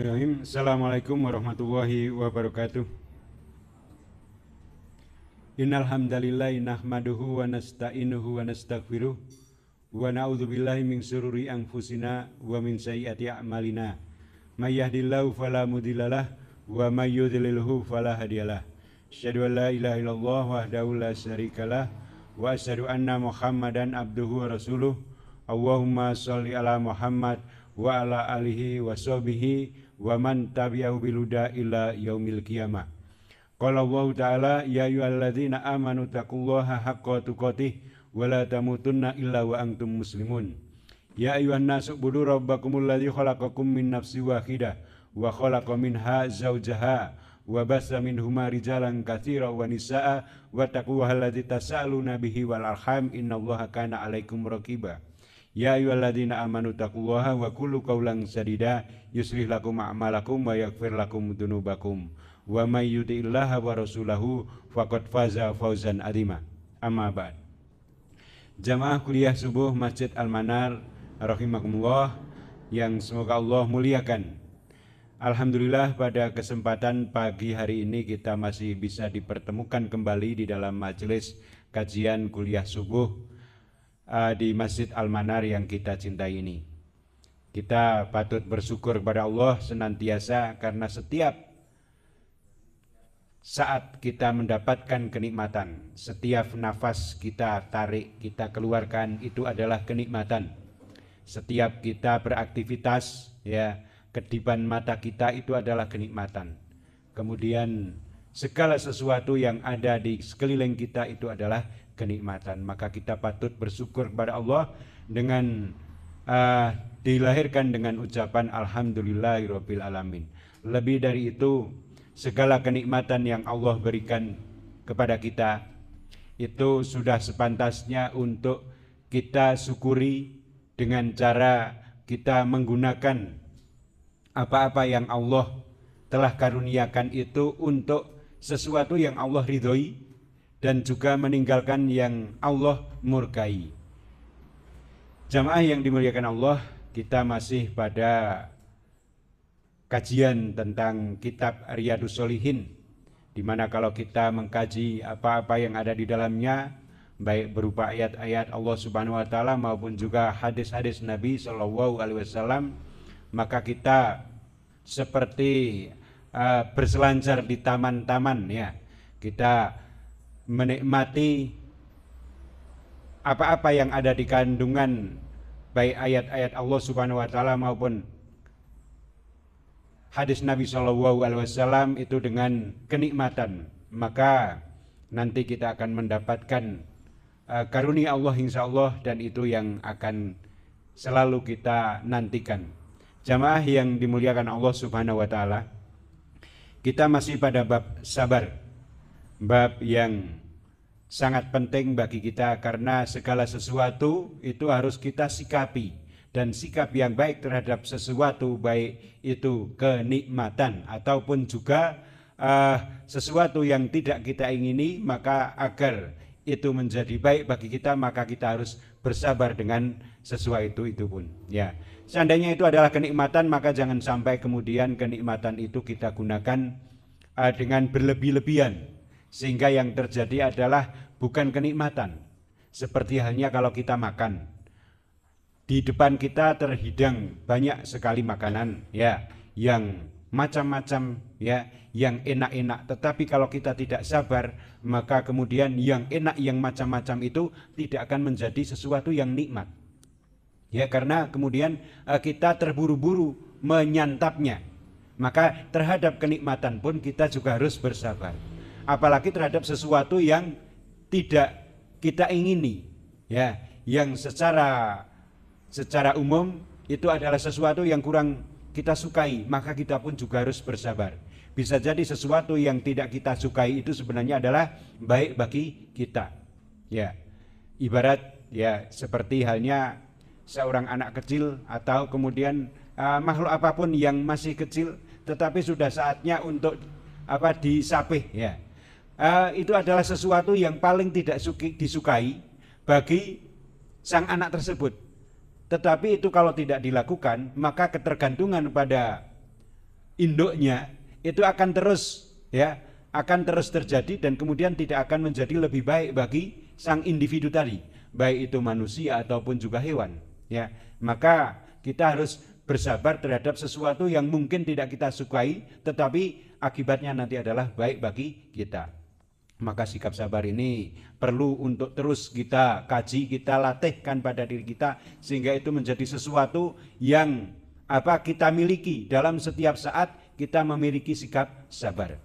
Assalamualaikum warahmatullahi wabarakatuh. Innal hamdalillah nahmaduhu wa nasta'inuhu wa nastaghfiruh wa na'udzubillahi min syururi anfusina wa min sayyiati a'malina. May yahdihillahu fala mudhillalah wa may yudhlilhu fala hadiyalah. Asyhadu an la ilaha illallah wahdahu la syarikalah wa asyhadu anna Muhammadan abduhu wa rasuluh. Allahumma shalli ala Muhammad wa ala alihi wa sahbihi wa man tabi'ahu bil huda ila yaumil qiyamah. Qala Allah ta'ala ya ayyuhalladzina amanu taqullaha haqqa tuqatih wa la tamutunna illa wa antum muslimun. Ya ayyuhan nasu ubudu rabbakumul ladzi khalaqakum min nafsin wahidah wa khalaqa minha zawjaha wa bassa minhuma rijalan katsiran wa nisaa wa taqullaha alladzi tasaaluna bihi wal arham innallaha kana 'alaikum raqiba. Ya ayyuhalladzina amanu taqullaha wa qulu qawlan sadida yuslih lakum a'malakum wa yaghfir lakum dzunubakum wa may yuti'illaha wa rasulahu faqad faza fawzan 'azima. Amma ba'd. Jamaah kuliah subuh Masjid Al-Manar rahimakumullah yang semoga Allah muliakan. Alhamdulillah pada kesempatan pagi hari ini kita masih bisa dipertemukan kembali di dalam majelis kajian kuliah subuh di Masjid Al-Manar yang kita cintai ini. Kita patut bersyukur kepada Allah senantiasa karena setiap saat kita mendapatkan kenikmatan, setiap nafas kita tarik, kita keluarkan itu adalah kenikmatan. Setiap kita beraktivitas, ya, kedipan mata kita itu adalah kenikmatan. Kemudian segala sesuatu yang ada di sekeliling kita itu adalah kenikmatan. Maka kita patut bersyukur kepada Allah dengan dilahirkan dengan ucapan alhamdulillahirabbil alamin. Lebih dari itu, segala kenikmatan yang Allah berikan kepada kita itu sudah sepantasnya untuk kita syukuri dengan cara kita menggunakan apa-apa yang Allah telah karuniakan itu untuk sesuatu yang Allah ridhoi dan juga meninggalkan yang Allah murkai. Jamaah yang dimuliakan Allah, kita masih pada kajian tentang kitab Riyadhus Shalihin, di mana kalau kita mengkaji apa-apa yang ada di dalamnya, baik berupa ayat-ayat Allah Subhanahu wa taala maupun juga hadis-hadis Nabi sallallahu alaihi wasallam, maka kita seperti berselancar di taman-taman, ya. Kita menikmati apa-apa yang ada di kandungan baik ayat-ayat Allah Subhanahu wa taala maupun hadis Nabi sallallahu alaihi wasallam itu dengan kenikmatan. Maka nanti kita akan mendapatkan karunia Allah insyaallah, dan itu yang akan selalu kita nantikan. Jamaah yang dimuliakan Allah Subhanahu wa taala, kita masih pada bab sabar. Bab yang sangat penting bagi kita karena segala sesuatu itu harus kita sikapi, dan sikap yang baik terhadap sesuatu, baik itu kenikmatan ataupun juga sesuatu yang tidak kita ingini, maka agar itu menjadi baik bagi kita, maka kita harus bersabar dengan sesuatu itu pun, ya. Seandainya itu adalah kenikmatan, maka jangan sampai kemudian kenikmatan itu kita gunakan dengan berlebih-lebihan, sehingga yang terjadi adalah bukan kenikmatan. Seperti halnya kalau kita makan, di depan kita terhidang banyak sekali makanan, ya, yang macam-macam, ya, yang enak-enak. Tetapi kalau kita tidak sabar, maka kemudian yang enak, yang macam-macam itu tidak akan menjadi sesuatu yang nikmat, ya, karena kemudian kita terburu-buru menyantapnya. Maka terhadap kenikmatan pun kita juga harus bersabar, apalagi terhadap sesuatu yang tidak kita ingini, ya, yang secara umum itu adalah sesuatu yang kurang kita sukai, maka kita pun juga harus bersabar. Bisa jadi sesuatu yang tidak kita sukai itu sebenarnya adalah baik bagi kita, ya. Ibarat, ya, seperti halnya seorang anak kecil atau kemudian makhluk apapun yang masih kecil tetapi sudah saatnya untuk disapih, ya. Itu adalah sesuatu yang paling tidak disukai bagi sang anak tersebut. Tetapi itu kalau tidak dilakukan, maka ketergantungan pada induknya itu akan terus akan terus terjadi dan kemudian tidak akan menjadi lebih baik bagi sang individu tadi, baik itu manusia ataupun juga hewan. Maka kita harus bersabar terhadap sesuatu yang mungkin tidak kita sukai, tetapi akibatnya nanti adalah baik bagi kita. Maka sikap sabar ini perlu untuk terus kita kaji, kita latihkan pada diri kita, sehingga itu menjadi sesuatu yang kita miliki dalam setiap saat kita memiliki sikap sabar.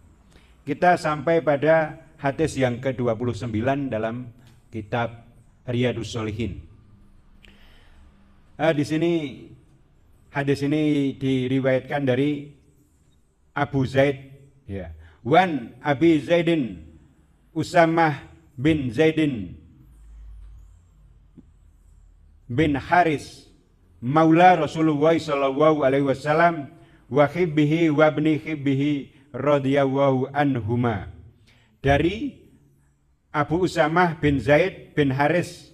Kita sampai pada hadis yang ke-29 dalam kitab Riyadhus Shalihin. Di sini hadis ini diriwayatkan dari Abu Zaid, Wan Abi Zaidin Usamah bin Zaidin bin Haris Maula Rasulullah sallallahu alaihi wasallam wa khibbihi wa ibni khibbihi radhiyallahu anhuma. Dari Abu Usamah bin Zaid bin Haris,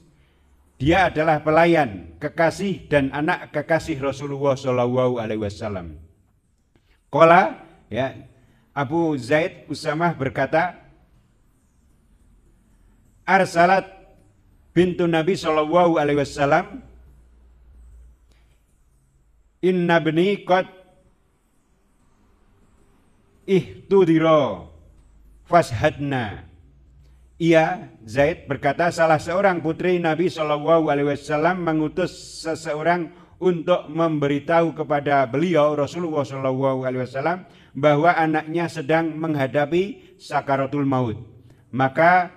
dia adalah pelayan, kekasih dan anak kekasih Rasulullah sallallahu alaihi wasallam. Qala, Abu Zaid Usamah berkata, Arsalat bintu Nabi sallallahu alaihi wasallam, inna bni qad ihtudira fashadna. Ia, Zaid, berkata, salah seorang putri Nabi sallallahu alaihi wasallam mengutus seseorang untuk memberitahu kepada beliau Rasulullah sallallahu alaihi wasallam bahwa anaknya sedang menghadapi sakaratul maut. Maka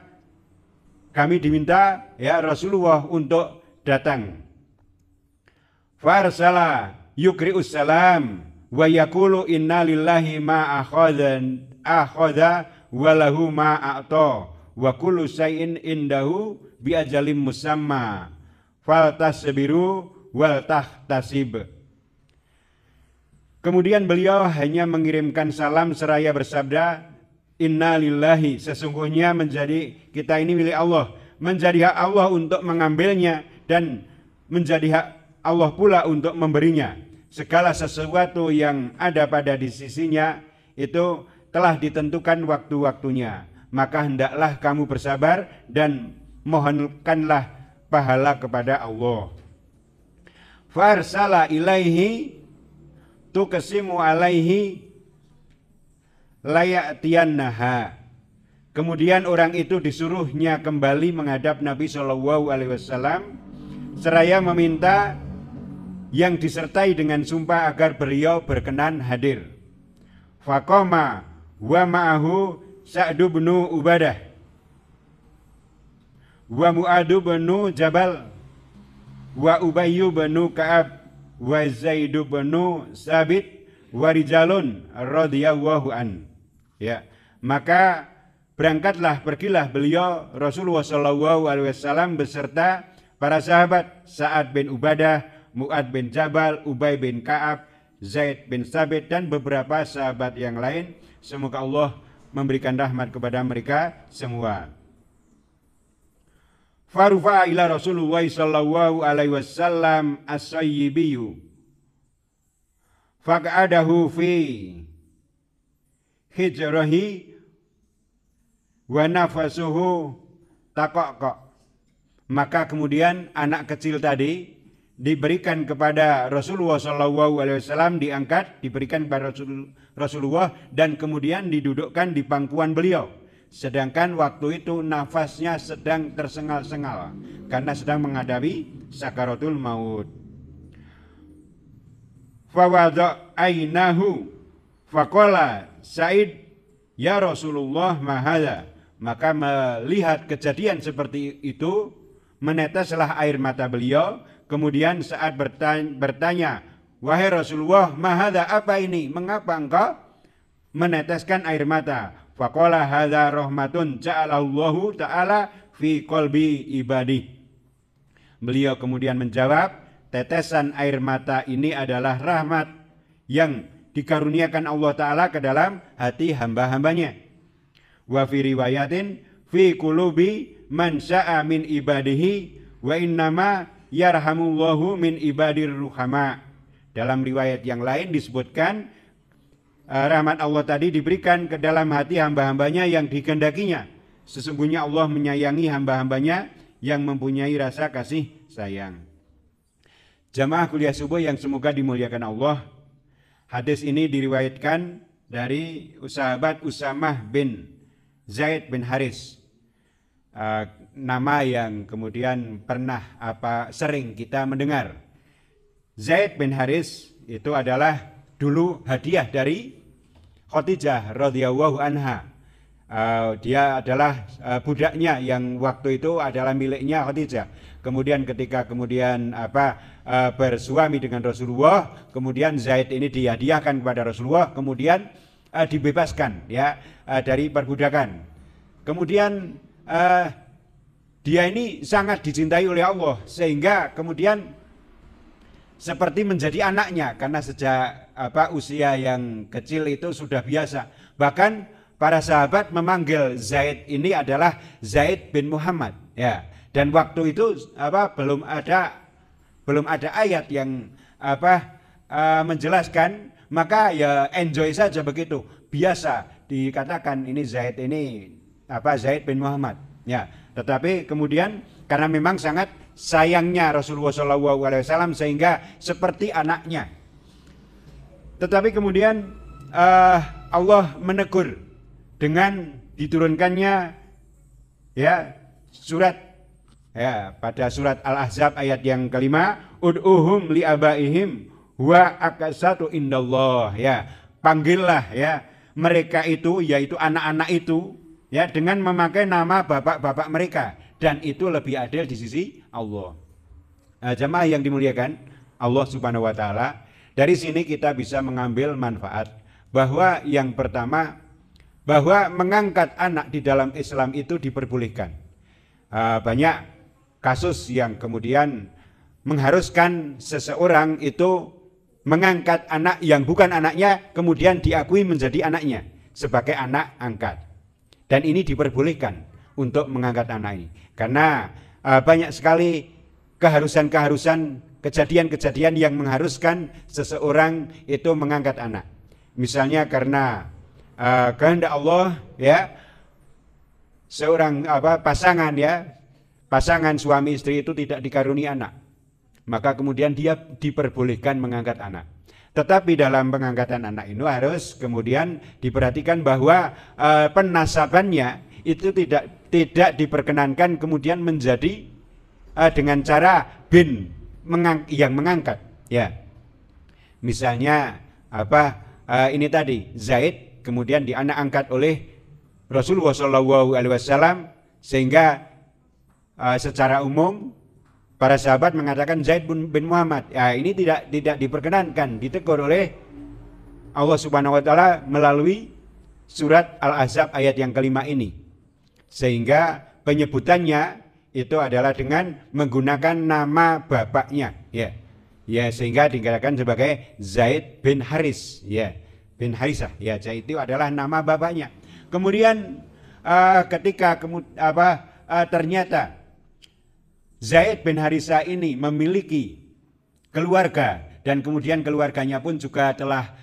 kami diminta Rasulullah untuk datang. Farsala yukri'us salam wa yaqulu inna lillahi ma akhadha wa lahu ma a'ta wa kullu syai'in indahu bi ajalim musamma faltasbiru wal tahtasib. Kemudian beliau hanya mengirimkan salam seraya bersabda, inna lillahi, sesungguhnya menjadi kita ini milik Allah, menjadi hak Allah untuk mengambilnya dan menjadi hak Allah pula untuk memberinya. Segala sesuatu yang ada pada di sisinya itu telah ditentukan waktu-waktunya. Maka hendaklah kamu bersabar dan mohonkanlah pahala kepada Allah. Farsala ilaihi tuqsimu alaihi layatiyannaha. Kemudian orang itu disuruhnya kembali menghadap Nabi sallallahu alaihi wasallam seraya meminta yang disertai dengan sumpah agar beliau berkenan hadir. Faqama wa ma'ahu Sa'du bin Ubadah wa Mu'adu bin Jabal wa Ubayyu bin Ka'ab wa Zaidu bin Sabit wa rijalun radhiyallahu an. Maka pergilah beliau Rasulullah sallallahu alaihi wasallam beserta para sahabat Sa'ad bin Ubadah, Mu'ad bin Jabal, Ubay bin Ka'ab, Zaid bin Sabit dan beberapa sahabat yang lain. Semoga Allah memberikan rahmat kepada mereka semua. Farufa ila Rasulullah sallallahu alaihi wasallam as-sayyibiyyu faq'adahu fi hijrahi wa nafasuhu taqaqa. Maka kemudian anak kecil tadi diberikan kepada Rasulullah sallallahu alaihi wasallam, diangkat, diberikan kepada Rasulullah dan kemudian didudukkan di pangkuan beliau. Sedangkan waktu itu nafasnya sedang tersengal-sengal karena sedang menghadapi sakaratul maut. Fawadha ainahu faqala Sa'id ya Rasulullah mahadha. Maka melihat kejadian seperti itu, meneteslah air mata beliau. Kemudian saat bertanya, wahai Rasulullah, mahadha, apa ini? Mengapa engkau meneteskan air mata? Faqala hadha rahmatun ja'alallahu ta'ala fi qalbi ibadih. Beliau kemudian menjawab, tetesan air mata ini adalah rahmat yang dikaruniakan Allah Ta'ala ke dalam hati hamba-hambanya. Wa fi riwayatin fi qulubi man sya'a min ibadihi wa innama yarhamullahu min ibadir ruhama. Dalam riwayat yang lain disebutkan rahmat Allah tadi diberikan ke dalam hati hamba-hambanya yang dikehendakinya. Sesungguhnya Allah menyayangi hamba-hambanya yang mempunyai rasa kasih sayang. Jamaah kuliah subuh yang semoga dimuliakan Allah, hadis ini diriwayatkan dari sahabat Usamah bin Zaid bin Haris, nama yang kemudian pernah sering kita mendengar. Zaid bin Haris itu adalah dulu hadiah dari Khadijah radhiyallahu anha. Dia adalah budaknya yang waktu itu adalah miliknya Khadijah. Kemudian ketika bersuami dengan Rasulullah, kemudian Zaid ini dihadiahkan kepada Rasulullah, kemudian dibebaskan ya dari perbudakan. Kemudian dia ini sangat dicintai oleh Allah sehingga kemudian seperti menjadi anaknya, karena sejak usia yang kecil itu sudah biasa. Bahkan para sahabat memanggil Zaid ini adalah Zaid bin Muhammad ya. Dan waktu itu belum ada ayat yang menjelaskan, maka ya enjoy saja begitu. Biasa dikatakan ini Zaid bin Muhammad ya. Tetapi kemudian karena memang sangat sayangnya Rasulullah SAW sehingga seperti anaknya. Tetapi kemudian Allah menegur dengan diturunkannya ya surat ya pada surat Al-Ahzab ayat yang kelima, ud'uhum li'abaihim wa aqsatu indallah ya. Panggillah ya mereka itu, yaitu anak-anak itu ya, dengan memakai nama bapak-bapak mereka, dan itu lebih adil di sisi Allah. Jamaah yang dimuliakan Allah Subhanahu wa taala, dari sini kita bisa mengambil manfaat bahwa yang pertama, bahwa mengangkat anak di dalam Islam itu diperbolehkan. Banyak kasus yang kemudian mengharuskan seseorang itu mengangkat anak yang bukan anaknya, kemudian diakui menjadi anaknya sebagai anak angkat. Dan ini diperbolehkan untuk mengangkat anak ini, karena banyak sekali keharusan-keharusan, kejadian-kejadian yang mengharuskan seseorang itu mengangkat anak. Misalnya karena kehendak Allah ya, seorang pasangan suami istri itu tidak dikaruniai anak, maka kemudian dia diperbolehkan mengangkat anak. Tetapi dalam pengangkatan anak ini harus kemudian diperhatikan bahwa penasabannya itu tidak diperkenankan kemudian menjadi dengan cara bin yang mengangkat ya. Misalnya ini tadi Zaid kemudian dianak angkat oleh Rasulullah SAW, sehingga secara umum para sahabat mengatakan Zaid bin Muhammad. Ya, ini tidak diperkenankan, ditegur oleh Allah Subhanahu wa taala melalui surat Al-Ahzab ayat yang kelima ini. Sehingga penyebutannya itu adalah dengan menggunakan nama bapaknya, ya. Ya, sehingga dikatakan sebagai Zaid bin Haris, ya. Bin Harisah, ya. Zaid itu adalah nama bapaknya. Kemudian ketika ternyata Zaid bin Harisah ini memiliki keluarga dan kemudian keluarganya pun juga telah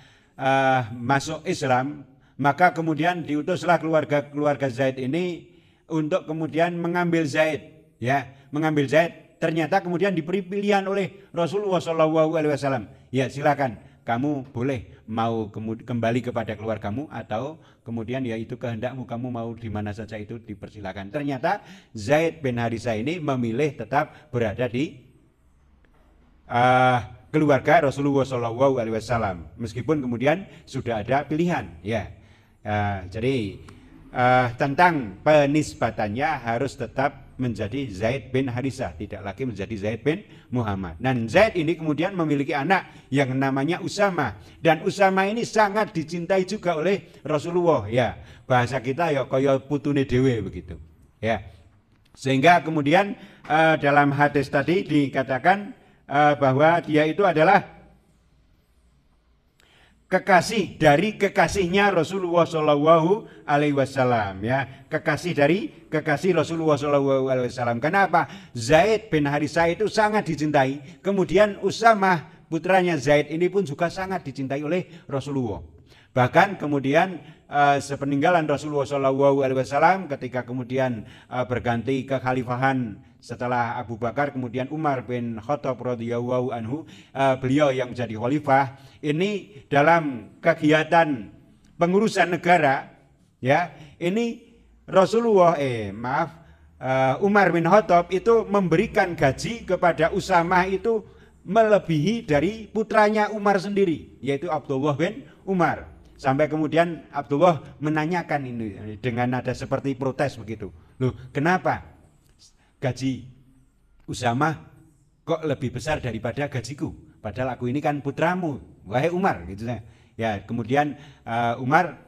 masuk Islam, maka kemudian diutuslah keluarga Zaid ini untuk kemudian mengambil Zaid, ya, mengambil Zaid. Ternyata kemudian diberi pilihan oleh Rasulullah SAW. Ya, silakan, kamu boleh mau kembali kepada keluargamu atau kemudian ya itu kehendakmu, kamu mau di mana saja itu dipersilakan. Ternyata Zaid bin Harisah ini memilih tetap berada di keluarga Rasulullah SAW meskipun kemudian sudah ada pilihan, ya. Jadi tentang penisbatannya harus tetap menjadi Zaid bin Harisah, tidak lagi menjadi Zaid bin Muhammad. Dan Zaid ini kemudian memiliki anak yang namanya Usamah, dan Usamah ini sangat dicintai juga oleh Rasulullah, ya. Bahasa kita ya kaya putune dhewe begitu, ya. Sehingga kemudian dalam hadis tadi dikatakan bahwa dia itu adalah kekasih dari kekasihnya Rasulullah Shallallahu Alaihi Wasallam, ya, kekasih dari kekasih Rasulullah Shallallahu Alaihi Wasallam. Kenapa? Zaid bin Harisah itu sangat dicintai. Kemudian Usamah putranya Zaid ini pun juga sangat dicintai oleh Rasulullah. Bahkan kemudian sepeninggalan Rasulullah SAW, ketika kemudian berganti kekhalifahan setelah Abu Bakar, kemudian Umar bin Khattab radhiyallahu anhu, beliau yang menjadi khalifah, ini dalam kegiatan pengurusan negara, ya, ini Rasulullah Umar bin Khattab itu memberikan gaji kepada Usamah itu melebihi dari putranya Umar sendiri, yaitu Abdullah bin Umar. Sampai kemudian Abdullah menanyakan ini dengan nada seperti protes begitu. Loh, kenapa gaji Usamah kok lebih besar daripada gajiku? Padahal aku ini kan putramu, wahai Umar, gitu. Ya, kemudian Umar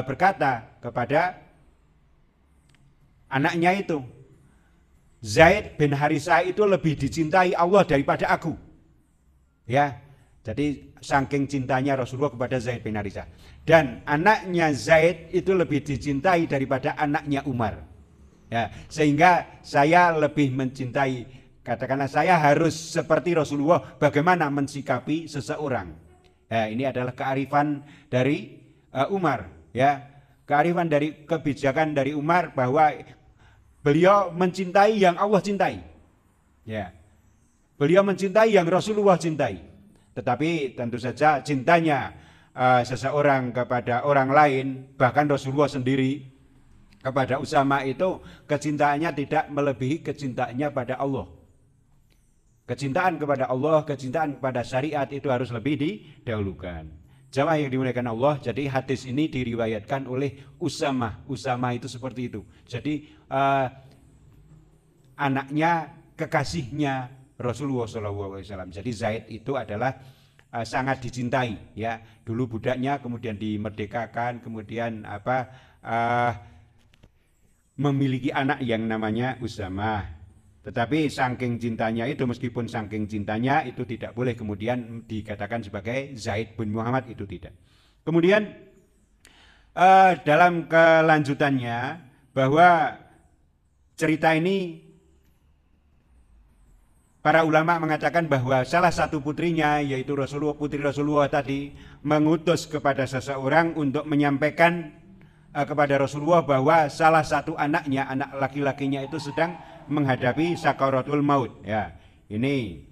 berkata kepada anaknya itu, Zaid bin Harisah itu lebih dicintai Allah daripada aku. Ya, jadi saking cintanya Rasulullah kepada Zaid bin Harisah. Dan anaknya Zaid itu lebih dicintai daripada anaknya Umar. Ya, sehingga saya lebih mencintai, katakanlah saya harus seperti Rasulullah bagaimana mensikapi seseorang. Ya, ini adalah kearifan dari Umar. Ya, kearifan dari kebijakan dari Umar bahwa beliau mencintai yang Allah cintai. Ya, beliau mencintai yang Rasulullah cintai. Tetapi tentu saja cintanya seseorang kepada orang lain, bahkan Rasulullah sendiri kepada Usamah itu kecintaannya tidak melebihi kecintaannya pada Allah. Kecintaan kepada Allah, kecintaan kepada syariat itu harus lebih didahulukan. Jamaah yang dimuliakan Allah, jadi hadis ini diriwayatkan oleh Usamah. Usamah itu seperti itu. Jadi anaknya, kekasihnya Rasulullah SAW. Jadi Zaid itu adalah sangat dicintai, ya. Dulu budaknya, kemudian dimerdekakan, kemudian memiliki anak yang namanya Usamah. Tetapi saking cintanya itu, meskipun saking cintanya itu tidak boleh kemudian dikatakan sebagai Zaid bin Muhammad, itu tidak. Kemudian dalam kelanjutannya bahwa cerita ini para ulama mengatakan bahwa salah satu putrinya, yaitu putri Rasulullah tadi, mengutus kepada seseorang untuk menyampaikan kepada Rasulullah bahwa salah satu anaknya, anak laki-lakinya itu sedang menghadapi sakaratul maut. Ya, ini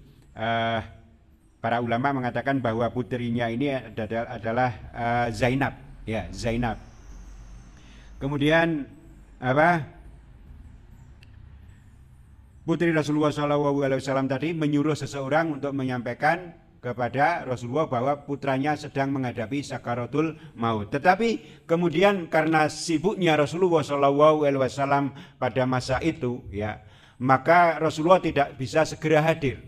para ulama mengatakan bahwa putrinya ini adalah Zainab. Ya, Zainab. Kemudian putri Rasulullah SAW tadi menyuruh seseorang untuk menyampaikan kepada Rasulullah bahwa putranya sedang menghadapi sakaratul maut. Tetapi kemudian karena sibuknya Rasulullah SAW pada masa itu, ya, maka Rasulullah tidak bisa segera hadir.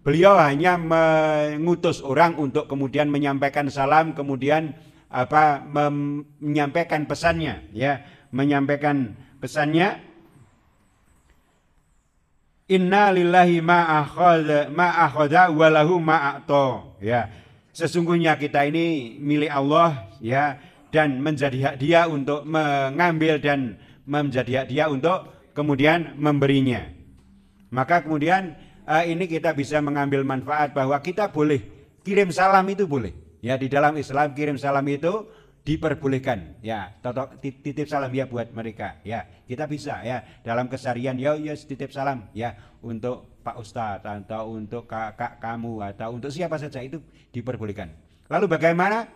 Beliau hanya mengutus orang untuk kemudian menyampaikan salam, kemudian menyampaikan pesannya, ya, menyampaikan pesannya. Inna lillahi ma akhadha wa lahu ma a'ta. Ya, sesungguhnya kita ini milik Allah, ya, dan menjadi hak dia untuk mengambil dan menjadi hak dia untuk kemudian memberinya. Maka kemudian ini kita bisa mengambil manfaat bahwa kita boleh kirim salam, itu boleh. Ya, di dalam Islam kirim salam itu diperbolehkan, ya, titip salam ya buat mereka, ya, kita bisa, ya, dalam keseharian, ya titip salam, ya, untuk Pak Ustadz atau untuk kakak kamu atau untuk siapa saja, itu diperbolehkan. Lalu bagaimana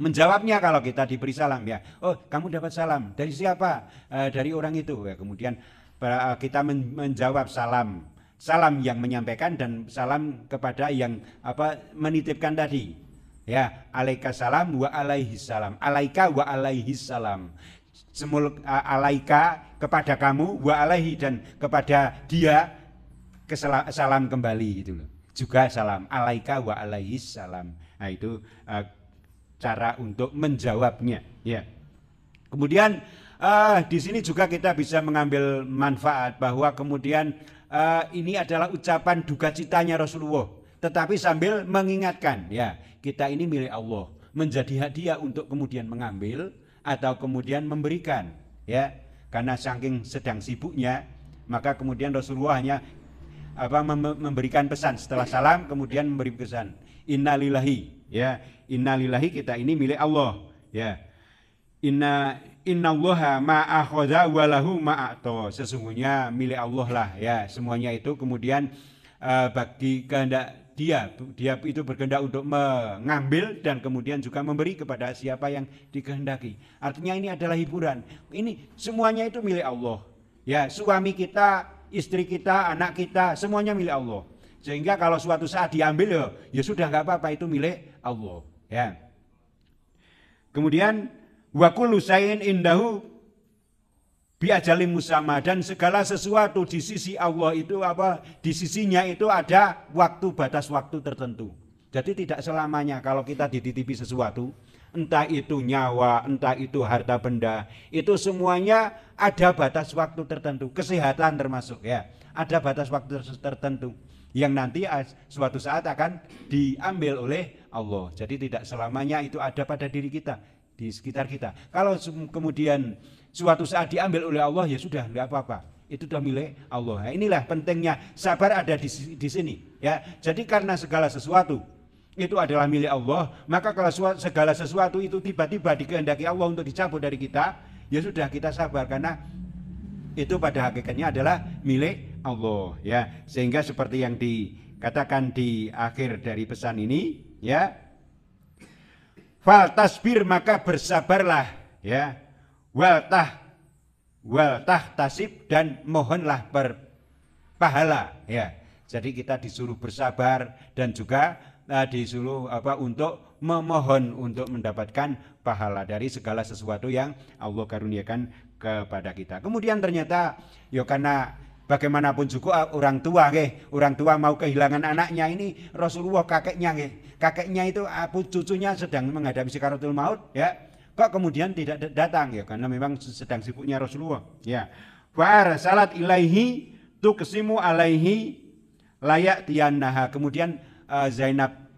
menjawabnya kalau kita diberi salam, ya, oh kamu dapat salam dari siapa? Dari orang itu, ya, kemudian kita menjawab salam yang menyampaikan dan salam kepada yang menitipkan tadi. Ya, alaika salam wa alaihi salam. Alaika wa alaihi salam. Alaika kepada kamu, wa alaihi dan kepada dia salam kembali, gitu loh. Juga salam. Alaika wa alaihi salam. Nah, itu cara untuk menjawabnya, ya. Kemudian di sini juga kita bisa mengambil manfaat bahwa kemudian ini adalah ucapan duka citanya Rasulullah, tetapi sambil mengingatkan, ya, kita ini milik Allah, menjadi hak dia untuk kemudian mengambil atau kemudian memberikan, ya, karena saking sedang sibuknya, maka kemudian Rasulullah hanya memberikan pesan setelah salam, kemudian memberi pesan, innalillahi ya. Innalillahi, kita ini milik Allah, ya. Innallaha ma'akhadha walahu ma'ato, sesungguhnya milik Allah lah, ya, semuanya itu. Kemudian bagi kehendak dia itu berkehendak untuk mengambil dan kemudian juga memberi kepada siapa yang dikehendaki. Artinya ini adalah hiburan. Ini semuanya itu milik Allah. Ya, suami kita, istri kita, anak kita, semuanya milik Allah. Sehingga kalau suatu saat diambil, ya sudah, nggak apa-apa, itu milik Allah. Ya. Kemudian wa kullu syai'in indahu bi ajalin musamma, dan segala sesuatu di sisi Allah itu di sisinya itu ada waktu, batas waktu tertentu. Jadi tidak selamanya kalau kita dititipi sesuatu, entah itu nyawa, entah itu harta benda, itu semuanya ada batas waktu tertentu. Kesehatan termasuk, ya, ada batas waktu tertentu yang nanti suatu saat akan diambil oleh Allah. Jadi tidak selamanya itu ada pada diri kita, di sekitar kita. Kalau kemudian suatu saat diambil oleh Allah, ya sudah, nggak apa-apa, itu sudah milik Allah. Nah, inilah pentingnya sabar ada di sini, ya. Jadi karena segala sesuatu itu adalah milik Allah, maka kalau segala sesuatu itu tiba-tiba dikehendaki Allah untuk dicabut dari kita, ya sudah, kita sabar karena itu pada hakikatnya adalah milik Allah, ya. Sehingga seperti yang dikatakan di akhir dari pesan ini, ya, fal tasbir, maka bersabarlah, ya, wal tasib, dan mohonlah berpahala, ya. Jadi kita disuruh bersabar dan juga disuruh untuk memohon untuk mendapatkan pahala dari segala sesuatu yang Allah karuniakan kepada kita. Kemudian ternyata karena bagaimanapun juga orang tua mau kehilangan anaknya, ini Rasulullah kakeknya itu cucunya sedang menghadapi sakaratul maut, ya. Kok kemudian tidak datang, ya, karena memang sedang sibuknya Rasulullah, ya. Fa arsalat ilaihi tuqsimu alaihi layak tiyannaha. Kemudian Zainab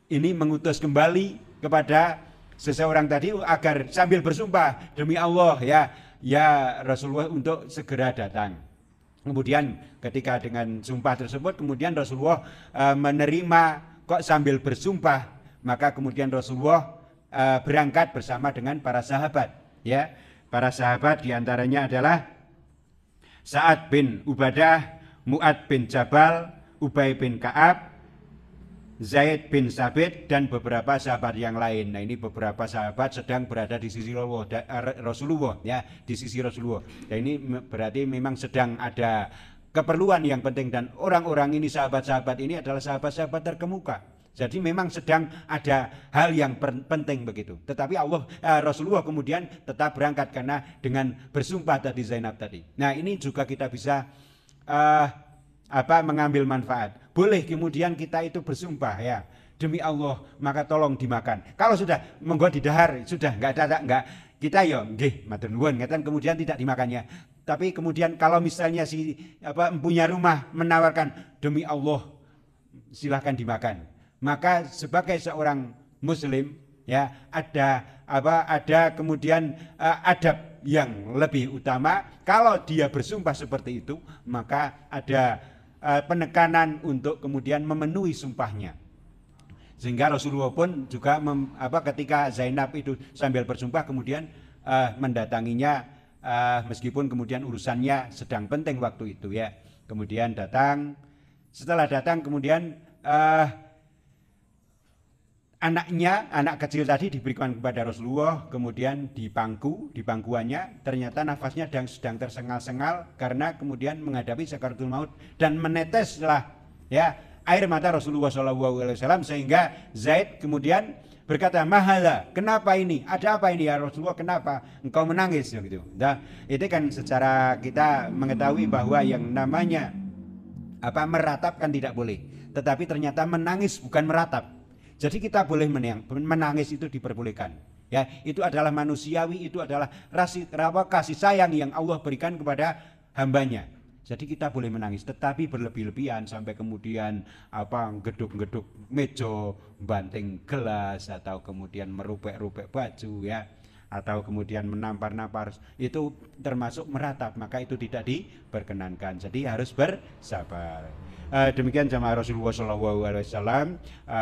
ini mengutus kembali kepada seseorang tadi agar sambil bersumpah, demi Allah, ya Rasulullah, untuk segera datang. Kemudian ketika dengan sumpah tersebut, kemudian Rasulullah menerima kok sambil bersumpah, maka kemudian Rasulullah berangkat bersama dengan para sahabat, ya. Para sahabat diantaranya adalah Sa'ad bin Ubadah, Mu'ad bin Jabal, Ubay bin Ka'ab, Zaid bin Sabit, dan beberapa sahabat yang lain. Nah, ini beberapa sahabat sedang berada di sisi Rasulullah, ya, di sisi Rasulullah. Ya, ini berarti memang sedang ada keperluan yang penting, dan orang-orang ini, sahabat-sahabat ini adalah sahabat-sahabat terkemuka. Jadi memang sedang ada hal yang penting begitu. Tetapi Rasulullah kemudian tetap berangkat karena dengan bersumpah tadi Zainab tadi. Nah, ini juga kita bisa mengambil manfaat. Boleh kemudian kita itu bersumpah, ya, demi Allah, maka tolong dimakan. Kalau sudah monggo didahar, sudah nggak kita nggih matur nuwun, kemudian tidak dimakannya. Tapi kemudian kalau misalnya punya rumah menawarkan, demi Allah silahkan dimakan, maka sebagai seorang muslim, ya, ada kemudian adab yang lebih utama. Kalau dia bersumpah seperti itu, maka ada penekanan untuk kemudian memenuhi sumpahnya. Sehingga Rasulullah pun juga ketika Zainab itu sambil bersumpah, kemudian mendatanginya, meskipun kemudian urusannya sedang penting waktu itu, ya. Kemudian setelah datang kemudian anak kecil tadi diberikan kepada Rasulullah, kemudian di pangkuannya ternyata nafasnya sedang tersengal-sengal karena kemudian menghadapi sakaratul maut, dan meneteslah, ya, air mata Rasulullah SAW, sehingga Zaid kemudian berkata, mahala, kenapa ini? Ada apa ini ya Rasulullah? Kenapa engkau menangis? Gitu. Nah, itu kan secara kita mengetahui bahwa yang namanya meratap kan tidak boleh, tetapi ternyata menangis bukan meratap. Jadi kita boleh menangis, itu diperbolehkan, ya. Itu adalah manusiawi, itu adalah kasih sayang yang Allah berikan kepada hambanya. Jadi kita boleh menangis, tetapi berlebih-lebihan sampai kemudian geduk-geduk meja, banting gelas, atau kemudian merubek-rubek baju, ya, atau kemudian menampar-nampar, itu termasuk meratap, maka itu tidak diperkenankan. Jadi harus bersabar. Demikian jamaah Rasulullah SAW,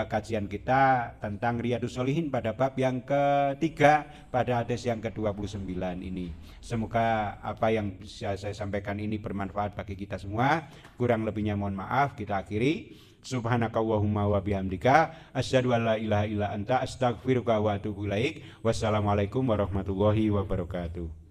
kajian kita tentang Riyadhus Shalihin pada bab yang ketiga pada hadis yang ke-29 ini. Semoga apa yang bisa saya sampaikan ini bermanfaat bagi kita semua. Kurang lebihnya mohon maaf. Kita akhiri. Subhanakallahumma wa bihamdika asyhadu an la ilaha illa anta astaghfiruka wa atubu ilaik. Wassalamualaikum warahmatullahi wabarakatuh.